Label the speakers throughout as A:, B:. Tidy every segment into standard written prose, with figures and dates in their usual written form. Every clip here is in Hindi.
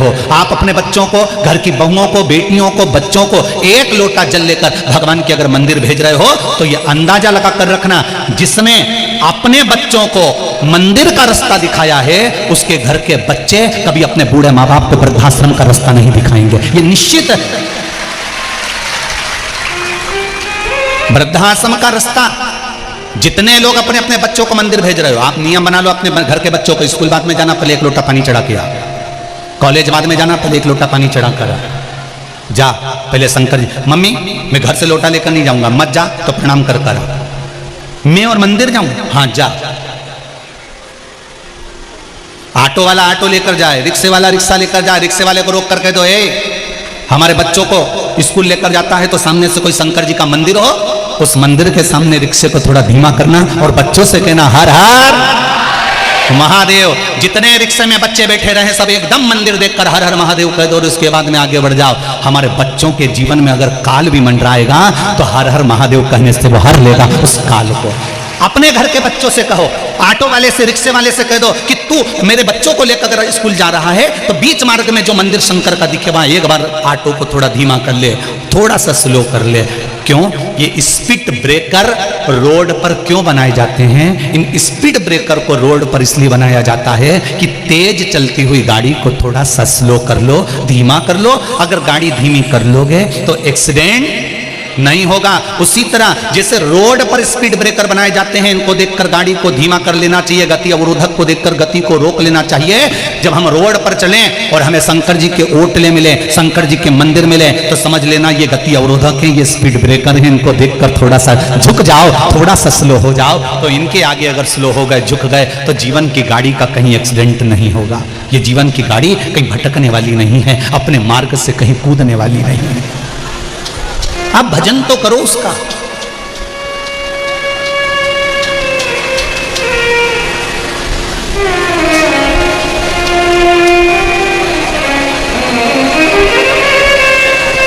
A: हो। आप अपने बच्चों को, घर की बहुओं को, बेटियों को, बच्चों को एक लोटा जल लेकर भगवान के अगर मंदिर भेज रहे हो तो ये अंदाजा लगा कर रखना, जिसने अपने बच्चों को मंदिर का रास्ता दिखाया है उसके घर के बच्चे कभी अपने बूढ़े माँ बाप को वृद्धाश्रम का रास्ता नहीं दिखाएंगे, ये निश्चित है। वृद्धाश्रम का रास्ता, जितने लोग अपने अपने बच्चों को मंदिर भेज रहे हो, आप नियम बना लो अपने घर के बच्चों को, स्कूल बाद में जाना पहले एक लोटा पानी चढ़ा के आ, कॉलेज बाद में जाना पहले एक लोटा पानी चढ़ा कर आ, जा पहले शंकर जी, मम्मी मैं घर से लोटा लेकर नहीं जाऊंगा, मत जा तो प्रणाम कर कर, मैं और मंदिर जाऊं, हाँ जा। ऑटो वाला ऑटो लेकर जाए, रिक्शे वाला रिक्शा लेकर जाए, रिक्शे वाले को रोक कर कह दो, हमारे बच्चों को स्कूल लेकर जाता है तो सामने से कोई शंकर जी का मंदिर हो, उस मंदिर के सामने रिक्शे को थोड़ा धीमा करना और बच्चों से कहना हर हर महादेव। जितने रिक्शे में बच्चे बैठे रहे सब एकदम मंदिर देखकर हर हर महादेव कह दो और उसके बाद में आगे बढ़ जाओ। हमारे बच्चों के जीवन में अगर काल भी मंडराएगा तो हर हर महादेव कहने से वो हर लेगा उस काल को। अपने घर के बच्चों से कहो, ऑटो वाले से, रिक्शे वाले से कह दो कि तू मेरे बच्चों को लेकर अगर स्कूल जा रहा है तो बीच मार्ग में जो मंदिर शंकर का दिखे वहां एक बार ऑटो को थोड़ा धीमा कर ले, थोड़ा सा स्लो कर ले। क्यों? ये स्पीड ब्रेकर रोड पर क्यों बनाए जाते हैं? इन स्पीड ब्रेकर को रोड पर इसलिए बनाया जाता है कि तेज चलती हुई गाड़ी को थोड़ा सा स्लो कर लो, धीमा कर लो। अगर गाड़ी धीमी कर लोगे तो एक्सीडेंट नहीं होगा। उसी तरह जैसे रोड पर स्पीड ब्रेकर बनाए जाते हैं, इनको देखकर गाड़ी को धीमा कर लेना चाहिए, गति अवरोधक को देखकर गति को रोक लेना चाहिए। जब हम रोड पर चलें और हमें शंकर जी के ओटले मिले, शंकर जी के मंदिर मिले, तो समझ लेना ये गति अवरोधक है, ये स्पीड ब्रेकर है, इनको देखकर थोड़ा सा झुक जाओ, थोड़ा सा स्लो हो जाओ। तो इनके आगे अगर स्लो हो गए, झुक गए, तो जीवन की गाड़ी का कहीं एक्सीडेंट नहीं होगा। ये जीवन की गाड़ी कहीं भटकने वाली नहीं है, अपने मार्ग से कहीं कूदने वाली नहीं है। आप भजन तो करो उसका।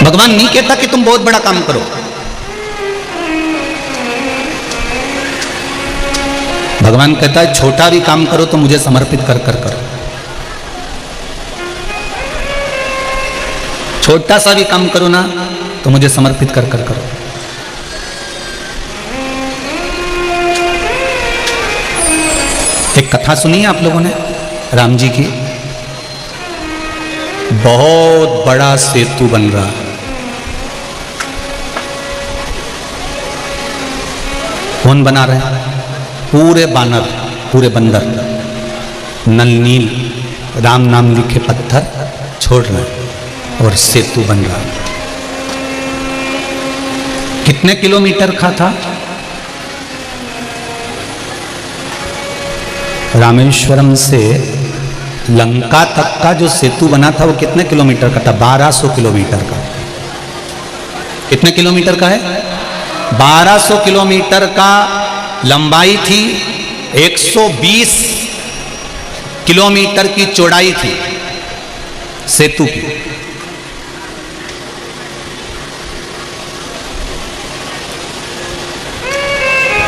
A: भगवान नहीं कहता कि तुम बहुत बड़ा काम करो, भगवान कहता है छोटा भी काम करो तो मुझे समर्पित कर कर करो। छोटा सा भी काम करो ना तो मुझे समर्पित कर कर करो। एक कथा सुनी है आप लोगों ने राम जी की? बहुत बड़ा सेतु बन रहा, कौन बना रहे हैं? पूरे बानर, पूरे बंदर नल नील राम नाम लिखे पत्थर छोड़ रहे हैं और सेतु बन रहा। कितने किलोमीटर का था? रामेश्वरम से लंका तक का जो सेतु बना था वो कितने किलोमीटर का था? 1200 किलोमीटर का। कितने किलोमीटर का है? 1200 किलोमीटर का लंबाई थी, 120 किलोमीटर की चौड़ाई थी सेतु की।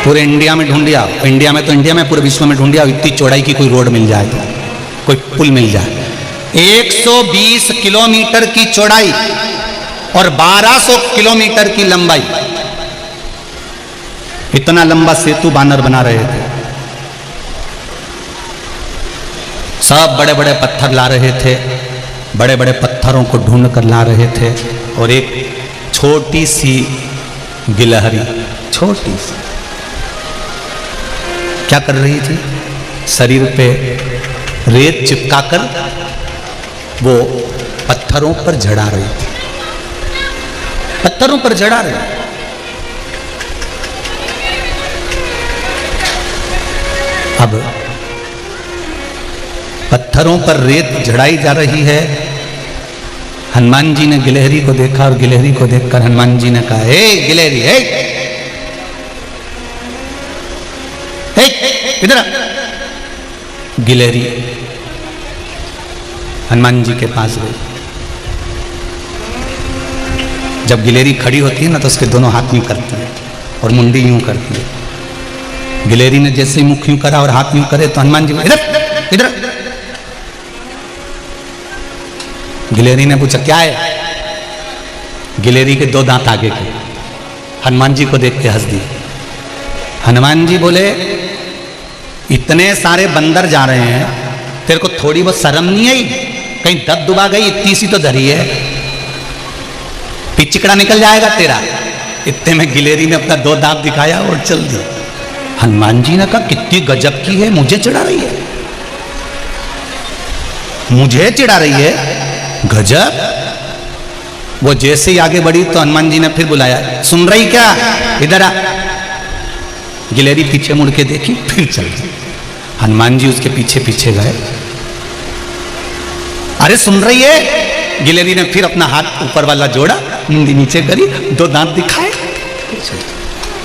A: पूरे इंडिया में ढूंढिया, इंडिया में तो इंडिया में, पूरे विश्व में ढूंढिया, इतनी चौड़ाई की कोई रोड मिल जाए तो, कोई पुल मिल जाए। 120 किलोमीटर की चौड़ाई और 1200 किलोमीटर की लंबाई, इतना लंबा सेतु बानर बना रहे थे। सब बड़े बड़े पत्थर ला रहे थे, बड़े बड़े पत्थरों को ढूंढ कर ला रहे थे। और एक छोटी सी गिलहरी, छोटी सी, क्या कर रही थी? शरीर पे रेत चिपकाकर वो पत्थरों पर जड़ा रही थी, पत्थरों पर जड़ा रही। अब पत्थरों पर रेत जड़ाई जा रही है। हनुमान जी ने गिलहरी को देखा और गिलहरी को देखकर हनुमान जी ने कहा, हे गिलहरी, हे इधर। गिलहरी हनुमान जी के पास गई। जब गिलहरी खड़ी होती है ना तो उसके दोनों हाथ यूं करती है और मुंडी यूं करती है। गिलहरी ने जैसे ही मुख यूं करा और हाथ यूं करे तो हनुमान जी इधर इधर। गिलेरी ने पूछा क्या है? गिलेरी के 2 दांत आगे के। हनुमान जी को देख के हंस दी। हनुमान जी बोले इतने सारे बंदर जा रहे हैं, तेरे को थोड़ी बहुत शर्म नहीं आई? कहीं दब दुबा गई? इतनी सी तो धरी है, पिचकड़ा निकल जाएगा तेरा। इतने में गिलेरी ने अपना 2 दांत दिखाया और चल दी। हनुमान जी ने कहा कितनी गजब की है, मुझे चिढ़ा रही है, मुझे चिढ़ा रही है, गजब। वो जैसे ही आगे बढ़ी तो हनुमान जी ने फिर बुलाया, सुन रही क्या, इधर आ। गिलेरी पीछे मुड़ के देखी, फिर चल गई। हनुमान जी उसके पीछे पीछे गए। अरे सुन रही है? गिलेरी ने फिर अपना हाथ ऊपर वाला जोड़ा, मुंडी नीचे करी, 2 दांत दिखाए।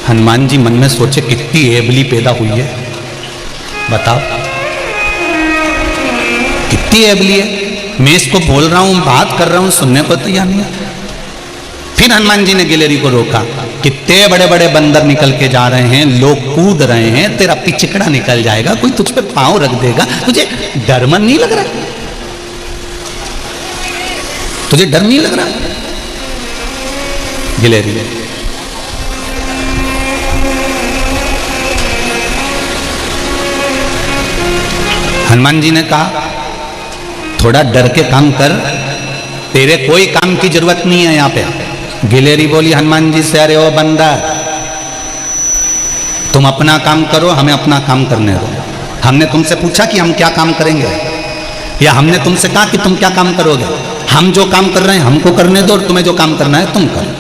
A: हनुमान जी मन में सोचे कितनी एबली पैदा हुई है, बताओ कितनी एबली है। मैं इसको बोल रहा हूं, बात कर रहा हूं, सुनने को तैयार नहीं है। फिर हनुमान जी ने गिलेरी को रोका, कितने बड़े बड़े बंदर निकल के जा रहे हैं, लोग कूद रहे हैं, तेरा पिचकड़ा निकल जाएगा, कोई तुझ पे पांव रख देगा, तुझे डर मन नहीं लग रहा? तुझे डर नहीं लग रहा? गिलेरी हनुमान जी ने कहा थोड़ा डर के काम कर, तेरे कोई काम की जरूरत नहीं है यहाँ पे। गिलेरी बोली हनुमान जी से, अरे ओ बंदर, तुम अपना काम करो, हमें अपना काम करने दो। हमने तुमसे पूछा कि हम क्या काम करेंगे, या हमने तुमसे कहा कि तुम क्या काम करोगे? हम जो काम कर रहे हैं हमको करने दो, और तुम्हें जो काम करना है तुम करो।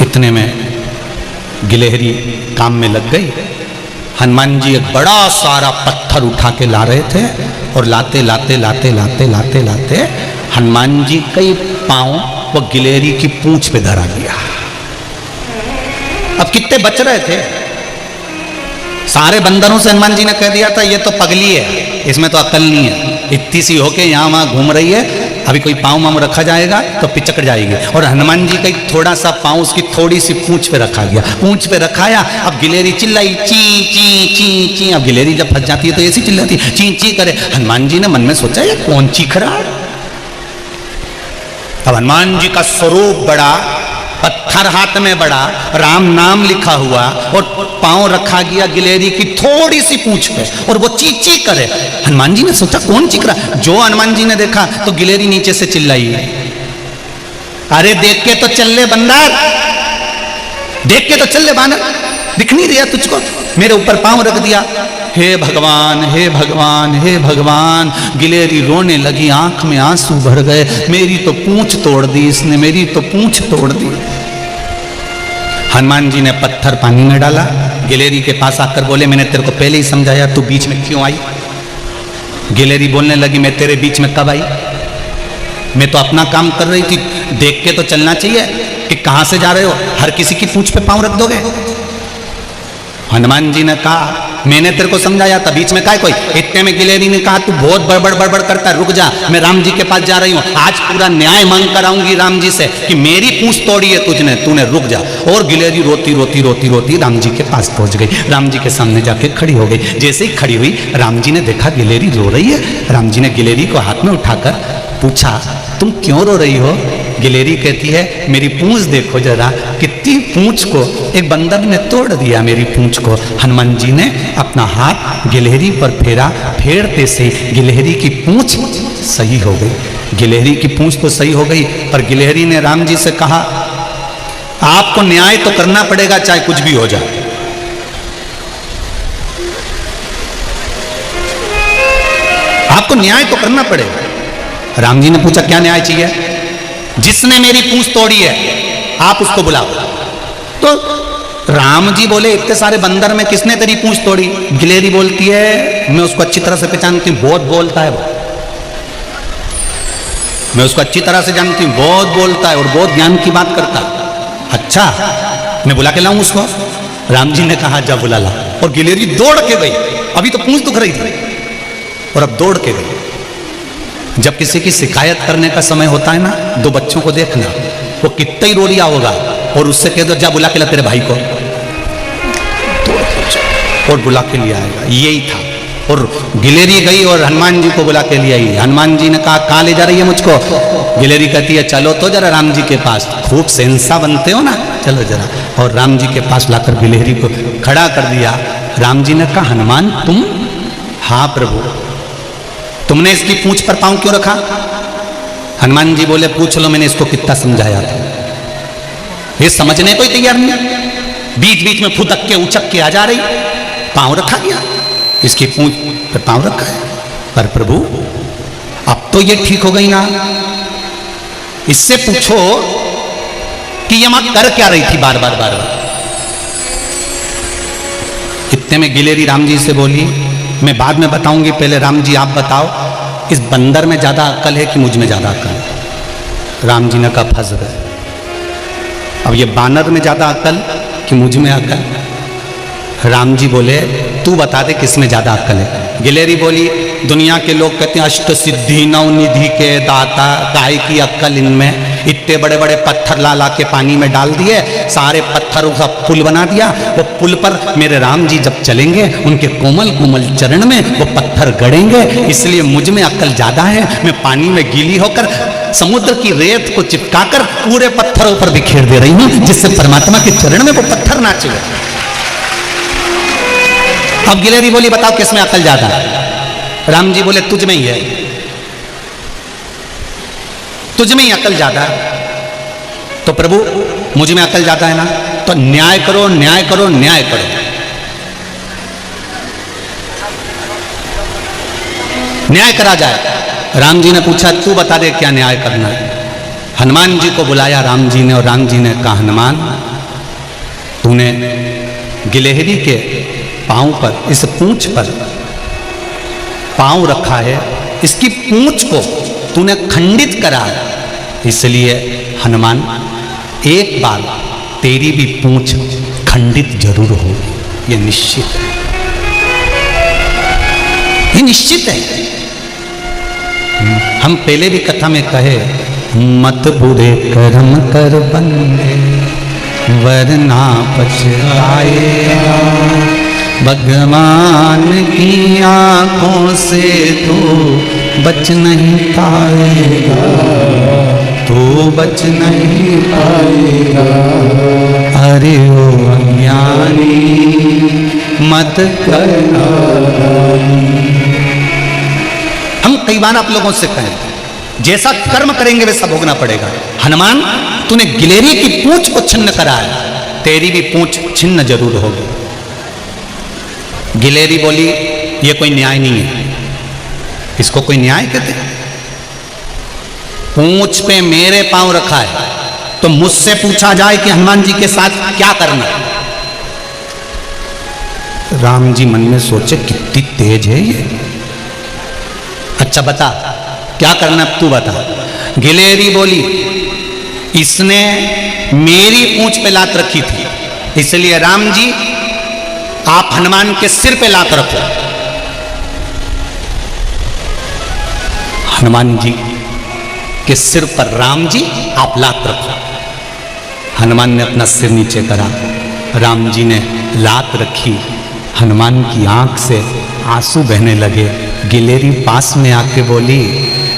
A: इतने में गिलहरी काम में लग गई। हनुमान जी एक बड़ा सारा पत्थर उठा के ला रहे थे, और लाते लाते लाते लाते लाते लाते हनुमान जी कई पांव वो गिलहरी की पूंछ पे धरा दिया। अब कितने बच रहे थे? सारे बंदरों से हनुमान जी ने कह दिया था ये तो पगली है, इसमें तो अकल नहीं है, इतनी सी होके यहाँ वहां घूम रही है, अभी कोई पाँव वाँव रखा जाएगा तो पिचकड़ जाएगी। और हनुमान जी का एक थोड़ा सा पाँव उसकी थोड़ी सी पूंछ पे रखा गया, पूंछ पे रखाया। अब गिलहरी चिल्लाई ची ची ची ची। अब गिलहरी जब फंस जाती है तो ऐसी चिल्लाती है, ची ची करे। हनुमान जी ने मन में सोचा ये कौन चीख रहा है? अब हनुमान जी का स्वरूप बड़ा, पत्थर हाथ में बड़ा, राम नाम लिखा हुआ, और पांव रखा गया गिलहरी की थोड़ी सी पूंछ पे, और वो ची ची करे। हनुमान जी ने सोचा कौन चीख रहा? जो हनुमान जी ने देखा तो गिलहरी नीचे से चिल्लाई, अरे देख के तो चल ले बंदर, देख के तो चल ले बानर, दिख नहीं दिया तुझको? मेरे ऊपर पांव रख दिया। हे भगवान, हे भगवान, हे भगवान। गिलहरी रोने लगी, आंख में आंसू भर गए, मेरी तो पूंछ तोड़ दी इसने, मेरी तो पूंछ तोड़ दी। हनुमान जी ने पत्थर पानी में डाला, गिलहरी के पास आकर बोले मैंने तेरे को पहले ही समझाया, तू बीच में क्यों आई? गिलहरी बोलने लगी मैं तेरे बीच में कब आई? मैं तो अपना काम कर रही थी, देख के तो चलना चाहिए कि कहां से जा रहे हो, हर किसी की पूंछ पे पांव रख दोगे? हनुमान जी ने कहा मैंने तेरे को समझाया था, बीच में काय कोई? इतने में गिलहरी ने कहा तू बहुत बड़बड़ बड़बड़ करता है, रुक जा, मैं राम जी के पास जा रही हूँ, आज पूरा न्याय मांग कर आऊंगी राम जी से कि मेरी पूंछ तोड़ी है तुझने, तूने रुक जा। और गिलहरी रोती रोती रोती रोती राम जी के पास पहुंच गई, राम जी के सामने जाके खड़ी हो गई। जैसे ही खड़ी हुई राम जी ने देखा गिलहरी रो रही है, राम जी ने गिलहरी को हाथ में उठाकर पूछा तुम क्यों रो रही हो? गिलहरी कहती है मेरी पूंछ देखो जरा, कितनी पूंछ को एक बंदर ने तोड़ दिया, मेरी पूंछ को। हनुमान जी ने अपना हाथ गिलहरी पर फेरा, फेरते से गिलहरी की पूंछ सही हो गई। गिलहरी की पूंछ तो सही हो गई, पर गिलहरी ने राम जी से कहा आपको न्याय तो करना पड़ेगा चाहे कुछ भी हो जाए। आपको न्याय तो करना पड़ेगा। राम जी ने पूछा क्या न्याय चाहिए? जिसने मेरी पूंछ तोड़ी है आप उसको बुलाओ। तो राम जी बोले इतने सारे बंदर में किसने तेरी पूंछ तोड़ी? गिलहरी बोलती है मैं उसको अच्छी तरह से पहचानती हूं, बहुत बोलता है वो, मैं उसको अच्छी तरह से जानती हूं, बहुत बोलता है और बहुत ज्ञान की बात करता है। अच्छा मैं बुला के लाऊं उसको? राम जी ने कहा जा बुला ला। और गिलहरी दौड़ के गई, अभी तो पूंछ दुख रही थी और अब दौड़ के गई। जब किसी की शिकायत करने का समय होता है ना, दो बच्चों को देखना, वो कितना ही रो लिया होगा और उससे कह दो जा बुला के ला तेरे भाई को, और बुला के लिया आएगा। यही था। और गिलेरी गई और हनुमान जी को बुला के ले आई। हनुमान जी ने कहा कहाँ ले जा रही है मुझको? गिलेरी कहती है चलो तो जरा राम जी के पास, खूब सेंसा बनते हो ना, चलो जरा। और राम जी के पास लाकर गिलेरी को खड़ा कर दिया। राम जी ने कहा हनुमान तुम? हाँ प्रभु। तुमने इसकी पूंछ पर पांव क्यों रखा? हनुमान जी बोले पूछ लो मैंने इसको कितना समझाया था, ये समझने को ही तैयार नहीं। बीच बीच में फुदक के उचक के आ जा रही, पांव रखा गया, इसकी पूंछ पर पांव रखा है। पर प्रभु अब तो ये ठीक हो गई ना, इससे पूछो कि ये मां कर क्या रही थी बार बार बार बार। इतने में गिलेरी राम जी से बोली मैं बाद में बताऊंगी, पहले राम जी आप बताओ इस बंदर में ज्यादा अक्ल है कि मुझ में ज्यादा अक्ल है? राम जी ने कहा फंस गए। अब ये बानर में ज्यादा अक्ल कि मुझ में अक्ल? राम जी बोले तू बता दे किस में ज्यादा अक्ल है। गिलेरी बोली दुनिया के लोग कहते हैं अष्ट सिद्धि नौ निधि के दाता, गाय की अक्ल इनमें। इतने बड़े बड़े पत्थर ला ला के पानी में डाल दिए, सारे पत्थरों का पुल बना दिया। वो पुल पर मेरे राम जी जब चलेंगे उनके कोमल कोमल चरण में वो पत्थर गड़ेंगे, इसलिए मुझ में अक्ल ज्यादा है। मैं पानी में गीली होकर समुद्र की रेत को चिपकाकर पूरे पत्थरों पर बिखेर दे रही हूं, जिससे परमात्मा के चरण में वो पत्थर नाचे। अब गिलेरी बोली बताओ किस में अक्ल ज्यादा है? राम जी बोले तुझ में ही है, तुझ में ही अक्ल ज्यादा है। तो प्रभु मुझ में अक्ल ज्यादा है ना, तो न्याय करो न्याय करो न्याय करो। न्याय करा जाए। राम जी ने पूछा तू बता दे क्या न्याय करना है? हनुमान जी को बुलाया राम जी ने, और राम जी ने कहा हनुमान तूने गिलहरी के पांव पर, इस पूंछ पर पांव रखा है, इसकी पूंछ को तूने खंडित करा है, इसलिए हनुमान एक बार तेरी भी पूंछ खंडित जरूर होगी, ये निश्चित है, ये निश्चित है। हम पहले भी कथा में कहे मत बुरे कर्म कर बंदे वरना पछताएगा, भगवान की आंखों से तू बच नहीं पाएगा, तू बच नहीं पाएगा। अरे ओ अज्ञानी मत करना। हम कई बार आप लोगों से कहें जैसा कर्म करेंगे वैसा भोगना पड़ेगा। हनुमान तूने गिलहरी की पूंछ को छिन्न करा है, तेरी भी पूंछ छिन्न जरूर होगी। गिलहरी बोली ये कोई न्याय नहीं है, इसको कोई न्याय कहते? पूंछ पे मेरे पांव रखा है, तो मुझसे पूछा जाए कि हनुमान जी के साथ क्या करना है? राम जी मन में सोचे कितनी तेज है ये, अच्छा बता क्या करना तू बता। गिलहरी बोली इसने मेरी पूंछ पे लात रखी थी, इसलिए राम जी आप हनुमान के सिर पे लात रखो। हनुमान जी के सिर पर राम जी आप लात रखो। हनुमान ने अपना सिर नीचे करा, राम जी ने लात रखी, हनुमान की आंख से आंसू बहने लगे। गिलहरी पास में आके बोली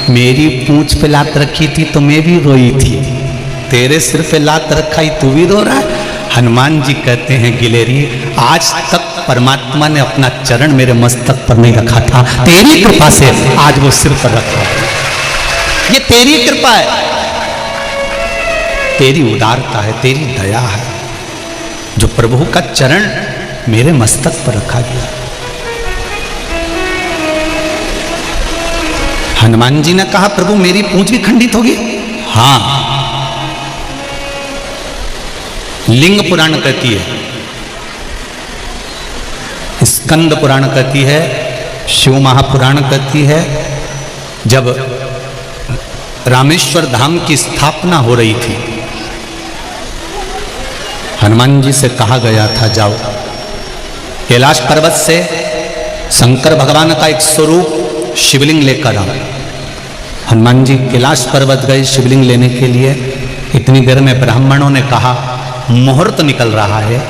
A: मेरी पूंछ पे लात रखी थी तो मैं भी रोई थी, तेरे सिर पे लात रखा ही तू भी रो रहा है। हनुमान जी कहते हैं गिलहरी आज तक परमात्मा ने अपना चरण मेरे मस्तक पर नहीं रखा था, तेरी कृपा से आज वो सिर पर रखा। ये तेरी कृपा है, तेरी उदारता है, तेरी दया है, जो प्रभु का चरण मेरे मस्तक पर रखा गया। हनुमान जी ने कहा प्रभु मेरी पूंछ भी खंडित होगी? हाँ, लिंग पुराण कहती है, स्कंद पुराण कहती है, शिव महापुराण कहती है, जब रामेश्वर धाम की स्थापना हो रही थी, हनुमान जी से कहा गया था जाओ कैलाश पर्वत से शंकर भगवान का एक स्वरूप शिवलिंग लेकर आओ। हनुमान जी कैलाश पर्वत गए शिवलिंग लेने के लिए। इतनी देर में ब्राह्मणों ने कहा मुहूर्त निकल रहा है,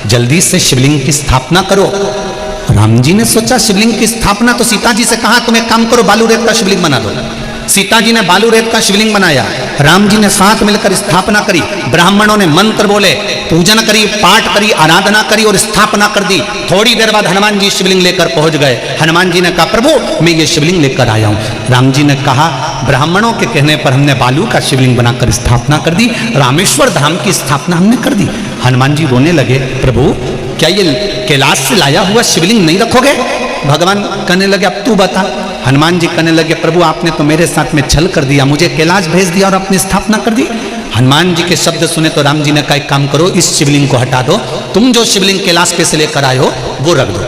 A: जल्दी से शिवलिंग की स्थापना करो। राम जी ने सोचा शिवलिंग की स्थापना, तो सीता जी से कहा तुम एक काम करो, बालू रेत का शिवलिंग बना दो। सीता जी ने बालू रेत का शिवलिंग बनाया, राम जी ने साथ मिलकर स्थापना करी, ब्राह्मणों ने मंत्र बोले, पूजन करी, पाठ करी, आराधना करी और स्थापना कर दी। थोड़ी देर बाद हनुमान जी शिवलिंग लेकर पहुंच गए। हनुमान जी ने कहा प्रभु मैं ये शिवलिंग लेकर आया हूं। राम जी ने कहा ब्राह्मणों के कहने पर हमने बालू का शिवलिंग बनाकर स्थापना कर दी, रामेश्वर धाम की स्थापना हमने कर दी। हनुमान जी रोने लगे, प्रभु क्या ये कैलाश से लाया हुआ शिवलिंग नहीं रखोगे? भगवान कहने लगे अब तू बता। हनुमान जी कहने लगे प्रभु आपने तो मेरे साथ में छल कर दिया, मुझे कैलाश भेज दिया और अपनी स्थापना कर दी। हनुमान जी के शब्द सुने तो राम जी ने कहा एक काम करो, इस शिवलिंग को हटा दो, तुम जो शिवलिंग कैलाश पे से लेकर आए हो वो रख दो।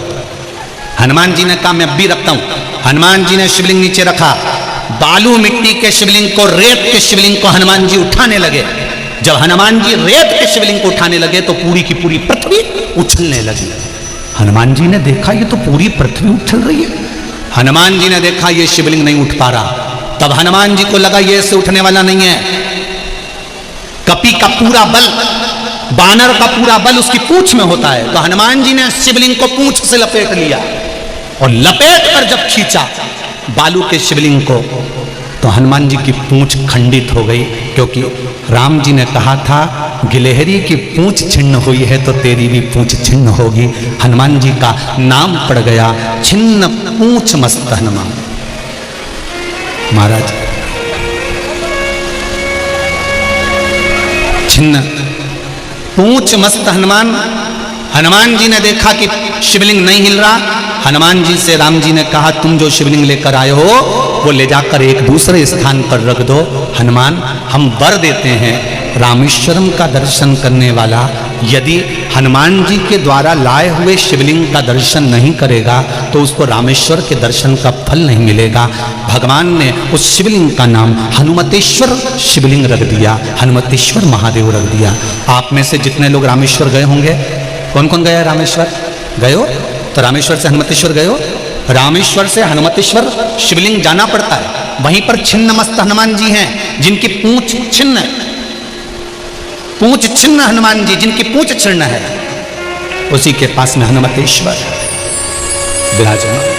A: हनुमान जी ने कहा मैं अब भी रखता हूं। हनुमान जी ने शिवलिंग नीचे रखा, बालू मिट्टी के शिवलिंग को, रेत के शिवलिंग को हनुमान जी उठाने लगे। जब हनुमान जी रेत के शिवलिंग को उठाने लगे तो पूरी की पूरी पृथ्वी उछलने लगी। हनुमान जी ने देखा ये तो पूरी पृथ्वी उछल रही है। हनुमान जी ने देखा ये शिवलिंग नहीं उठ पा रहा। तब हनुमान जी को लगा ये ऐसे उठने वाला नहीं है। कपी का पूरा बल, बानर का पूरा बल उसकी पूंछ में होता है। तो हनुमान जी ने शिवलिंग को पूंछ से लपेट लिया और लपेट कर जब खींचा बालू के शिवलिंग को तो हनुमान जी की पूंछ खंडित हो गई, क्योंकि राम जी ने कहा था गिलहरी की पूंछ छिन्न हुई है तो तेरी भी पूंछ छिन्न होगी। हनुमान जी का नाम पड़ गया छिन्न पूंछ मस्त हनुमान। महाराज छिन्न पूंछ मस्त हनुमान। हनुमान जी ने देखा कि शिवलिंग नहीं हिल रहा। हनुमान जी से राम जी ने कहा तुम जो शिवलिंग लेकर आए हो वो ले जाकर एक दूसरे स्थान पर रख दो। हनुमान हम वर देते हैं, रामेश्वरम का दर्शन करने वाला यदि हनुमान जी के द्वारा लाए हुए शिवलिंग का दर्शन नहीं करेगा तो उसको रामेश्वर के दर्शन का फल नहीं मिलेगा। भगवान ने उस शिवलिंग का नाम हनुमतेश्वर शिवलिंग रख दिया, हनुमतेश्वर महादेव रख दिया। आप में से जितने लोग रामेश्वर गए होंगे, कौन कौन गया रामेश्वर? गए हो? तो रामेश्वर से हनुमतेश्वर गए हो? रामेश्वर से हनुमतेश्वर शिवलिंग जाना पड़ता है। वहीं पर छिन्न मस्त हनुमान जी हैं जिनकी पूंछ छिन्न है। पूंछ छिन्न हनुमान जी जिनकी पूंछ छिन्न है, उसी के पास में हनुमतेश्वर विराजमान।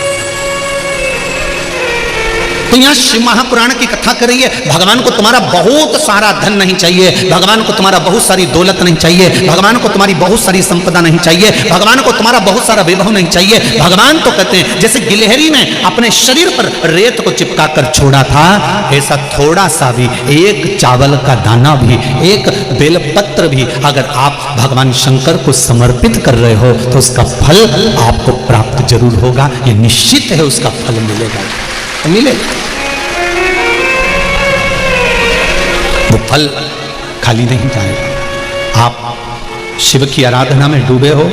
A: तो यहां शिव महापुराण की कथा कर रही है भगवान को तुम्हारा बहुत सारा धन नहीं चाहिए, भगवान को तुम्हारा बहुत सारी दौलत नहीं चाहिए, भगवान को तुम्हारी बहुत सारी संपदा नहीं चाहिए, भगवान को तुम्हारा बहुत सारा वैभव नहीं चाहिए। भगवान तो कहते हैं जैसे गिलहरी ने अपने शरीर पर रेत को चिपका कर छोड़ा था, ऐसा थोड़ा सा भी, एक चावल का दाना भी, एक बेलपत्र भी अगर आप भगवान शंकर को समर्पित कर रहे हो तो उसका फल आपको प्राप्त जरूर होगा। ये निश्चित है, उसका फल मिलेगा, मिलेगा। वो फल खाली नहीं जाएगा। आप शिव की आराधना में डूबे हो,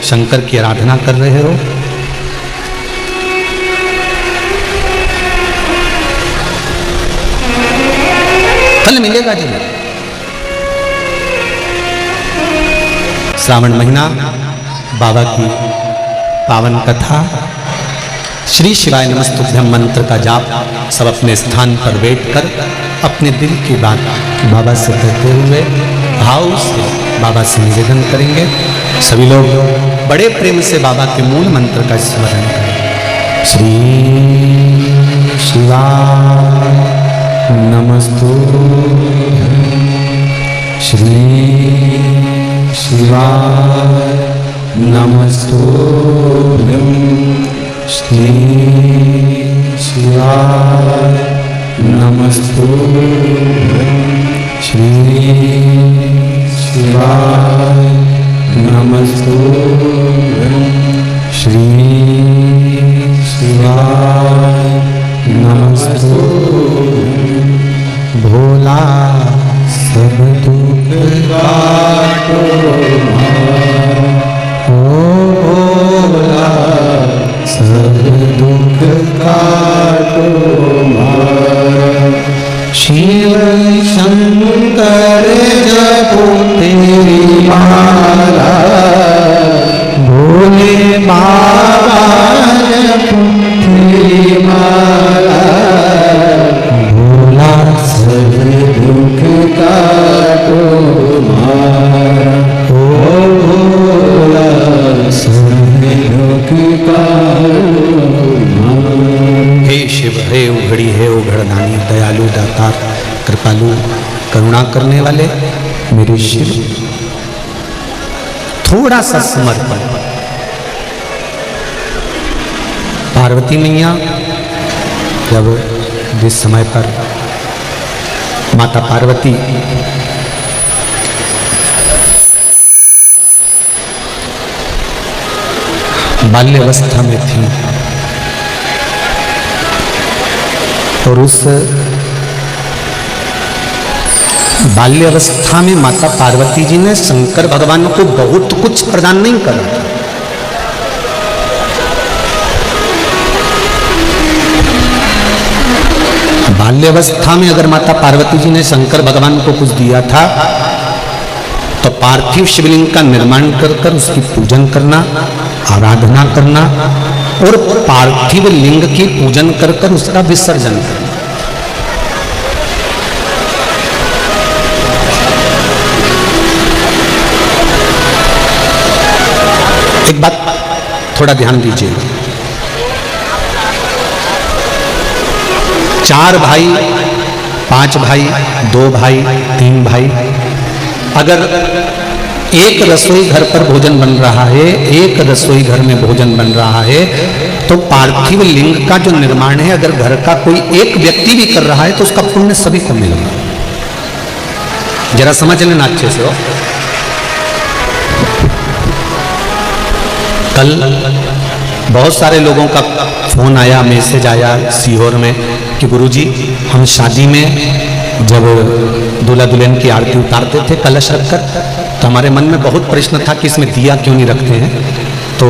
A: शंकर की आराधना कर रहे हो, फल मिलेगा जी। श्रावण महीना बाबा की पावन कथा, श्री शिवाय नमस्तुभ्यम मंत्र का जाप सब अपने स्थान पर बैठकर अपने दिल की बात बाबा से कहते हुए भाव से बाबा से निवेदन करेंगे। सभी लोग बड़े प्रेम से बाबा के मूल मंत्र का स्मरण करें। श्री शिवाय नमस्तुभ्यम, श्री शिवाय नमस्तुभ्यम, श्री शिवाय नमस्तुभ्यम, श्री शिवाय नमस्तुभ्यम, श्री शिवाय नमस्तुभ्यम। भोला सब दुख काटो भोला सब दुख काटो शिव शंकर जपो तेरी माला, भोले बाबा जपो तेरी माला, भोला सब दुख काटो मारा, ओ भोला सब दुख का शिव हे उघड़ी हे उघड़दानी, दयालु दातार कृपालु करुणा करने वाले मेरे शिव। थोड़ा सा समर्पण। पार्वती मैया जब जिस समय पर माता पार्वती बाल्यावस्था में थी और उस बाल्यावस्था में माता पार्वती जी ने शंकर भगवान को बहुत कुछ प्रदान नहीं करा। बाल्यावस्था में अगर माता पार्वती जी ने शंकर भगवान को कुछ दिया था तो पार्थिव शिवलिंग का निर्माण कर उसकी पूजन करना, आराधना करना और पार्थिव लिंग की पूजन कर उसका विसर्जन करना। एक बात थोड़ा ध्यान दीजिए, 4 भाई, 5 भाई, 2 भाई, 3 भाई, अगर एक रसोई घर पर भोजन बन रहा है, एक रसोई घर में भोजन बन रहा है, तो पार्थिव लिंग का जो निर्माण है अगर घर का कोई एक व्यक्ति भी कर रहा है तो उसका पुण्य सभी को मिलेगा। जरा समझ लेना अच्छे से हो। कल बहुत सारे लोगों का फोन आया, मैसेज आया सीहोर में कि गुरुजी हम शादी में जब दूल्हा दुल्हन की आरती उतारते थे कलश रखकर, तो हमारे मन में बहुत प्रश्न था कि इसमें दिया क्यों नहीं रखते हैं। तो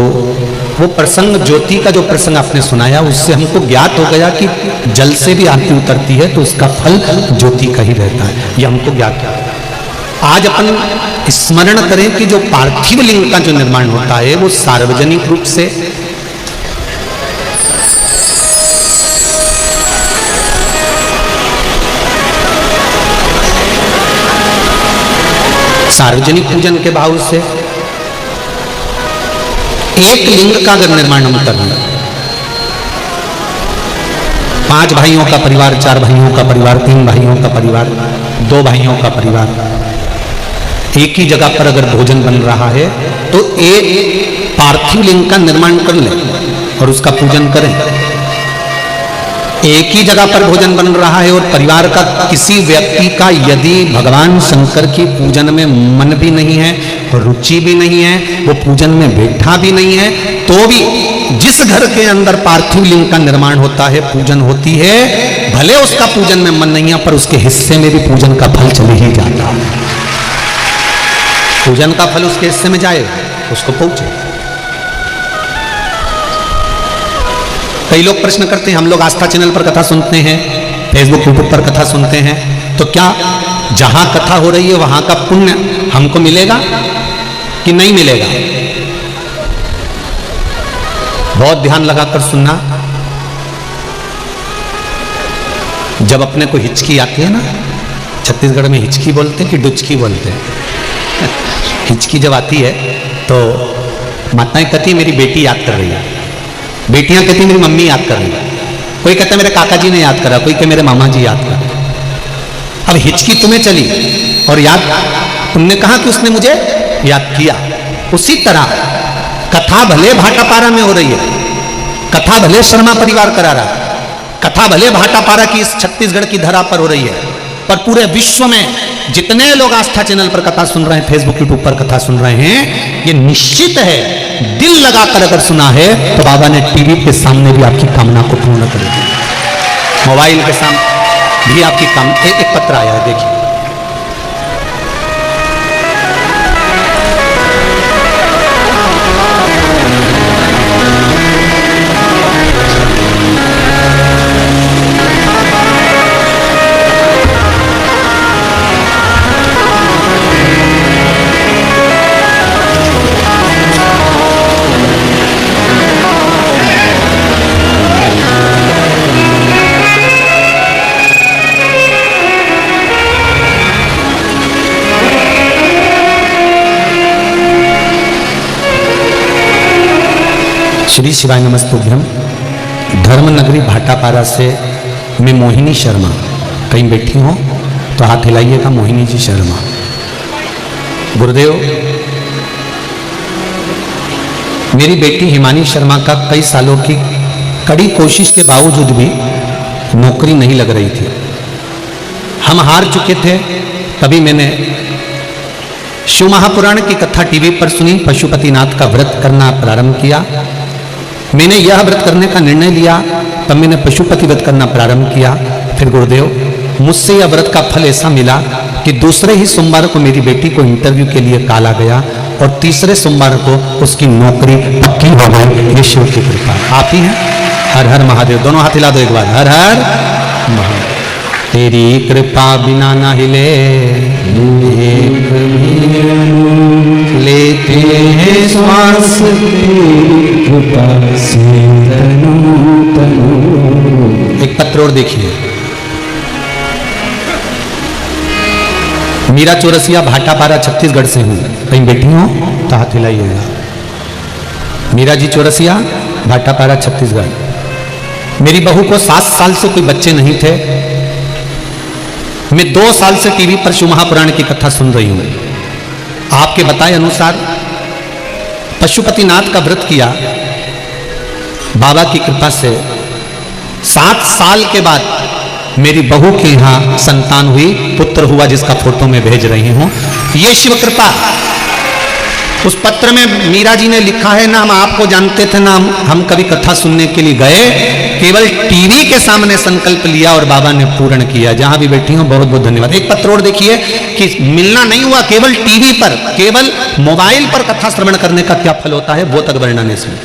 A: वो प्रसंग, ज्योति का जो प्रसंग आपने सुनाया, उससे हमको ज्ञात हो गया कि जल से भी आरती उतरती है तो उसका फल ज्योति का ही रहता है। ये हमको ज्ञात है। आज अपन स्मरण करें कि जो पार्थिव लिंग का जो निर्माण होता है वो सार्वजनिक रूप से सार्वजनिक पूजन के भाव से एक लिंग का अगर निर्माण हम कर लें, 5 भाइयों का परिवार, 4 भाइयों का परिवार, 3 भाइयों का परिवार, 2 भाइयों का परिवार, एक ही जगह पर अगर भोजन बन रहा है तो एक पार्थिव लिंग का निर्माण कर लें और उसका पूजन करें। एक ही जगह पर भोजन बन रहा है और परिवार का किसी व्यक्ति का यदि भगवान शंकर की पूजन में मन भी नहीं है, रुचि भी नहीं है, वो पूजन में बैठा भी नहीं है, तो भी जिस घर के अंदर पार्थिव लिंग का निर्माण होता है, पूजन होती है, भले उसका पूजन में मन नहीं है पर उसके हिस्से में भी पूजन का फल चले ही जाता है। पूजन का फल उसके हिस्से में जाएगा, उसको पहुंचे। कई लोग प्रश्न करते हैं, हम लोग आस्था चैनल पर कथा सुनते हैं, फेसबुक यूट्यूब पर कथा सुनते हैं, तो क्या जहां कथा हो रही है वहां का पुण्य हमको मिलेगा कि नहीं मिलेगा? बहुत ध्यान लगाकर सुनना। जब अपने को हिचकी आती है ना, छत्तीसगढ़ में हिचकी बोलते हैं कि डुचकी बोलते हैं। हिचकी जब आती है तो माताएं कहती है मेरी बेटी याद कर रही है, बेटियां कहती हैं मेरी मम्मी याद कर रही है, कोई कहता है मेरे काका जी ने याद करा, कोई कहते मेरे मामा जी याद करा। अब हिचकी तुम्हें चली और याद तुमने कहा कि उसने मुझे याद किया। उसी तरह कथा भले भाटापारा में हो रही है, कथा भले शर्मा परिवार करा रहा है, कथा भले भाटापारा की इस छत्तीसगढ़ की धरा पर हो रही है, पर पूरे विश्व में जितने लोग आस्था चैनल पर कथा सुन रहे हैं, फेसबुक यूट्यूब पर कथा सुन रहे हैं, ये निश्चित है दिल लगाकर अगर सुना है तो बाबा ने टीवी के सामने भी आपकी कामना को पूर्ण कर दिया, मोबाइल के सामने भी आपकी कामना। एक पत्र आया है, देखिए। श्री शिवाय नमस्तुभ्यम। धर्मनगरी भाटापारा से मैं मोहिनी शर्मा, कहीं बैठी हो तो हाथ हिलाइएगा। मोहिनी जी शर्मा। गुरुदेव, मेरी बेटी हिमानी शर्मा का कई सालों की कड़ी कोशिश के बावजूद भी नौकरी नहीं लग रही थी। हम हार चुके थे। तभी मैंने शिव महापुराण की कथा टीवी पर सुनी, पशुपतिनाथ का व्रत करना प्रारंभ किया। मैंने यह व्रत करने का निर्णय लिया, तब मैंने पशुपति व्रत करना प्रारंभ किया। फिर गुरुदेव, मुझसे यह व्रत का फल ऐसा मिला कि दूसरे ही सोमवार को मेरी बेटी को इंटरव्यू के लिए कॉल आ गया और तीसरे सोमवार को उसकी नौकरी पक्की हो गई। ये शिव की कृपा। आप ही हैं। हर हर महादेव। दोनों हाथ हिला दो एक बार। हर हर महादेव। तेरी कृपा बिना न हिले एक लेते हैं श्वास, तेरी कृपा से तनु तनु। एक पत्र और देखिए। मीरा चौरसिया, भाटापारा, छत्तीसगढ़ से हूं। कहीं बैठी हो तो हाथ हिलाइएगा। मीरा जी चौरसिया, भाटापारा, छत्तीसगढ़। मेरी बहू को 7 साल से कोई बच्चे नहीं थे। मैं 2 साल से टीवी पर शिव महापुराण की कथा सुन रही हूं। आपके बताए अनुसार पशुपतिनाथ का व्रत किया। बाबा की कृपा से 7 साल के बाद मेरी बहू के यहां संतान हुई, पुत्र हुआ, जिसका फोटो मैं भेज रही हूं। ये शिव कृपा। उस पत्र में मीरा जी ने लिखा है, ना हम आपको जानते थे, ना हम कभी कथा सुनने के लिए गए, केवल टीवी के सामने संकल्प लिया और बाबा ने पूर्ण किया। जहां भी बैठी हूं बहुत बहुत धन्यवाद। एक पत्र और देखिए कि मिलना नहीं हुआ, केवल टीवी पर, केवल मोबाइल पर कथा श्रवण करने का क्या फल होता है वो तक वर्णन है इसमें।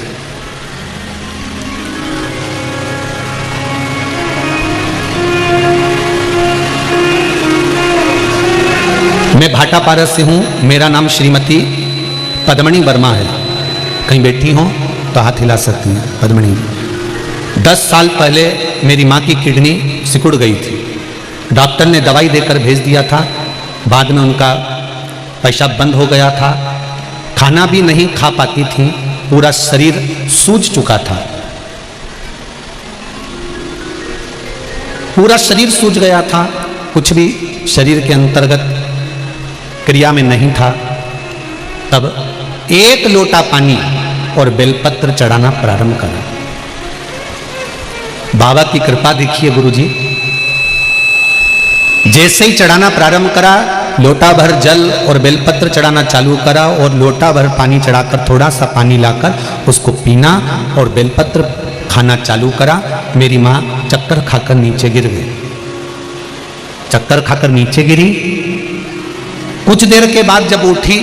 A: मैं भाटापारा से हूं। मेरा नाम श्रीमती पद्मणी वर्मा है। कहीं बैठी हो तो हाथ हिला सकती हैं। पद्मणी। 10 साल पहले मेरी माँ की किडनी सिकुड़ गई थी। डॉक्टर ने दवाई देकर भेज दिया था। बाद में उनका पेशाब बंद हो गया था। खाना भी नहीं खा पाती थी। पूरा शरीर सूज चुका था। पूरा शरीर सूज गया था। कुछ भी शरीर के अंतर्गत क्रिया में नहीं था। तब 1 लोटा पानी और बेलपत्र चढ़ाना प्रारंभ करा। बाबा की कृपा देखिए गुरुजी। जैसे ही चढ़ाना प्रारंभ करा, लोटा भर जल और बेलपत्र चढ़ाना चालू करा और लोटा भर पानी चढ़ाकर थोड़ा सा पानी लाकर उसको पीना और बेलपत्र खाना चालू करा। मेरी माँ चक्कर खाकर नीचे गिर गई। चक्कर खाकर नीचे गिरी। कुछ देर के बाद जब उठी,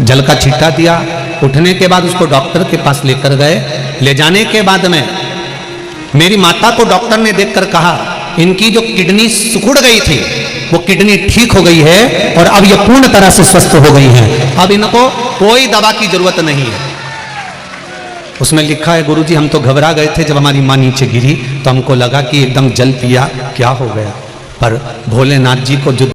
A: जल का छींटा दिया। उठने के बाद उसको डॉक्टर के पास लेकर गए। ले जाने के बाद में मेरी माता को डॉक्टर ने देखकर कहा, इनकी जो किडनी सिकुड़ गई थी वो किडनी ठीक हो गई है और अब ये पूर्ण तरह से स्वस्थ हो गई है। अब इनको कोई दवा की जरूरत नहीं है। उसमें लिखा है, गुरुजी हम तो घबरा गए थे जब हमारी माँ नीचे गिरी, तो हमको लगा कि एकदम जल पिया क्या हो गया, पर भोलेनाथ जी को जो